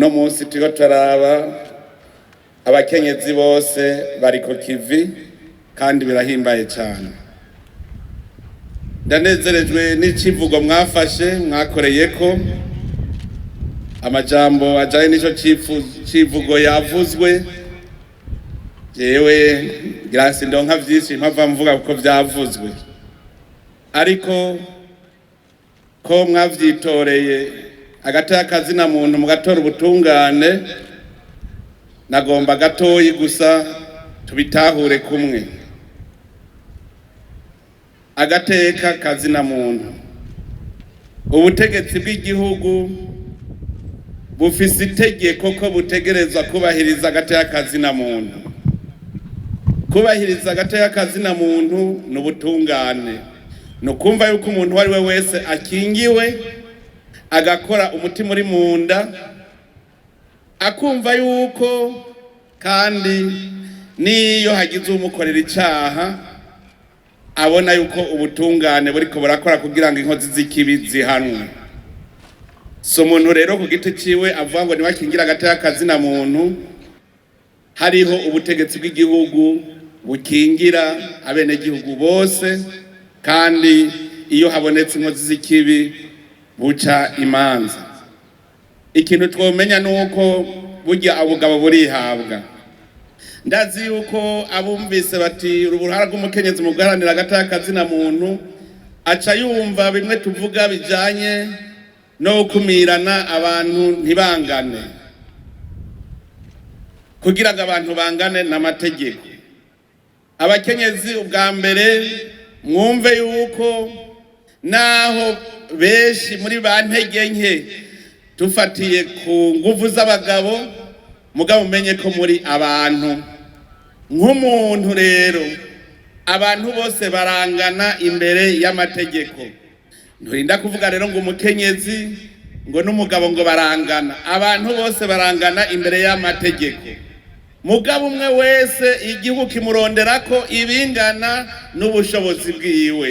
uno munsi turiko turaraba abakenyezi bose bari ku kivi kandi birahimbaye cyane. Ndanezerejwe n'icivugo mwafashe mwakoreyeko amajambo ajaye nico civugo yavuzwe. Jewe grasi ndonka vyinshi mpava mvuga kuko vyavuzwe, ariko ko mwavyitoreye agata y'akazina muntu mugatora ubutungane, nagomba gatoyi gusa tubitahure kumwe. Agateka kazina muntu, ubutegetsi bw'igihugu bufise itegeko ko butegerezwa kubahiriza agateka kazina muntu. Kubahiriza agateka kazina muntu n'ubutungane, no kumva yuko umuntu wari we wese akingiwe agakora umutima uri munda, akumva yuko kandi niyo hagize umukorera icaha abona yuko ubutungane buriko burakora kugira ngo inkozi z'ikibi zihanwe. So umuntu rero ku giti ciwe avuga ngo nibakingira agateka kazina muntu, hariho ubutegetsi bw'igihugu bukingira abenegihugu bose, kandi iyo habonetse inkozi z'ikibi buca imanza. Ikintu twomenya nuko burya abugabo burihabwa. Ndazi yuko abumvise bati uruhara rw'umukenyezi mu guharanira agateka kazina muntu aca yumva bimwe tuvuga bijanye no kumirana abantu ntibangane. Kugira ngo abantu bangane n'amategeko, abakenyezi ubwa mbere mwumve yuko naho benshi muri ba ntege nke tufatiye ku nguvu z'abagabo, mugabo umenye ko muri abantu nk'umuntu. Rero abantu bose barangana imbere y'amategeko. Nturinda kuvuga rero ngo umukenyezi ngo n'umugabo ngo barangana. Abantu bose barangana imbere y'amategeko. Mugabo umwe wese igihugu kimuronderako ibingana n'ubushobozi bwiwe.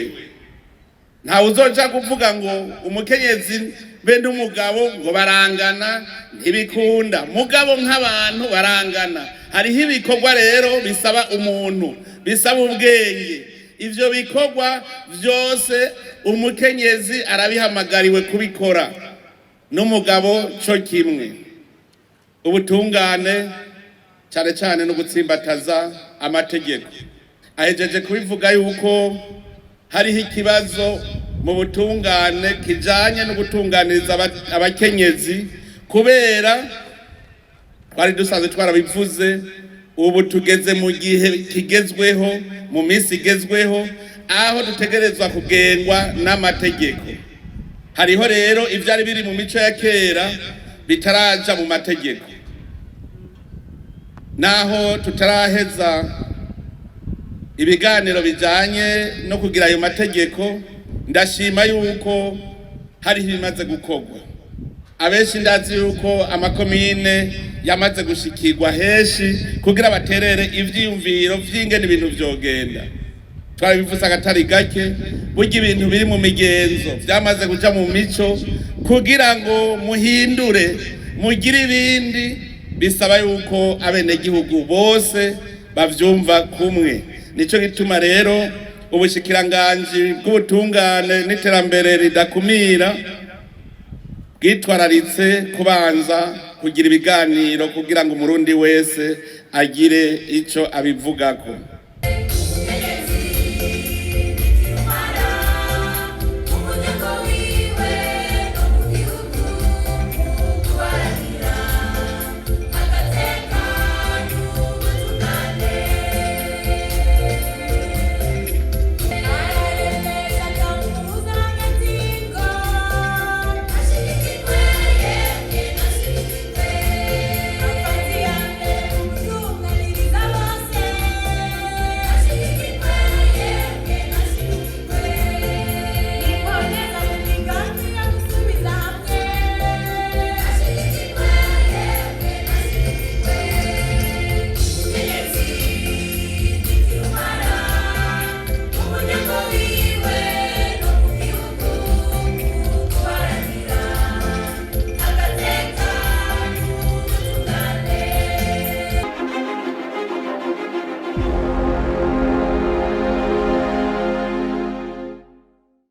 Ntawe uzoja kuvuga ngo umukenyezi be n'umugabo ngo barangana, ntibikunda. Mugabo nk'abantu barangana. Hariho ibikorwa rero bisaba umuntu, bisaba ubwenge. Ivyo bikorwa vyose umukenyezi arabihamagariwe kubikora, n'umugabo co kimwe. Ubutungane cyane cyane no gutsimbataza amategeko. Ahejeje kubivuga yuko hariho ikibazo mu butungane kijanye no gutunganiriza abakenyezi, kubera twari dusanzwe twarabivuze. Ubu tugeze mu gihe kigezweho, mu minsi igezweho, aho dutegerezwa kugengwa n'amategeko. Hariho rero ivyari biri mu mico ya kera bitaraja mu mategeko. Naho tutaraheza ibiganiro bijanye no kugira ayo mategeko, ndashima yuko hariho ibimaze gukorwa. Abenshi ndazi yuko amakomine yamaze gushikirwa henshi kugira baterere ivyiyumviro vy'ingene ibintu vyogenda. Twarabivuze agatari gake, burya ibintu biri mu migenzo vyamaze kuja mu mico, kugira ngo muhindure mugire ibindi bisaba yuko abenegihugu bose bavyumva kumwe. Nico gituma rero ubushikiranganji bw'ubutungane n'iterambere ridakumira bwitwararitse kubanza kugira ibiganiro kugira ngo umurundi wese agire ico abivugako.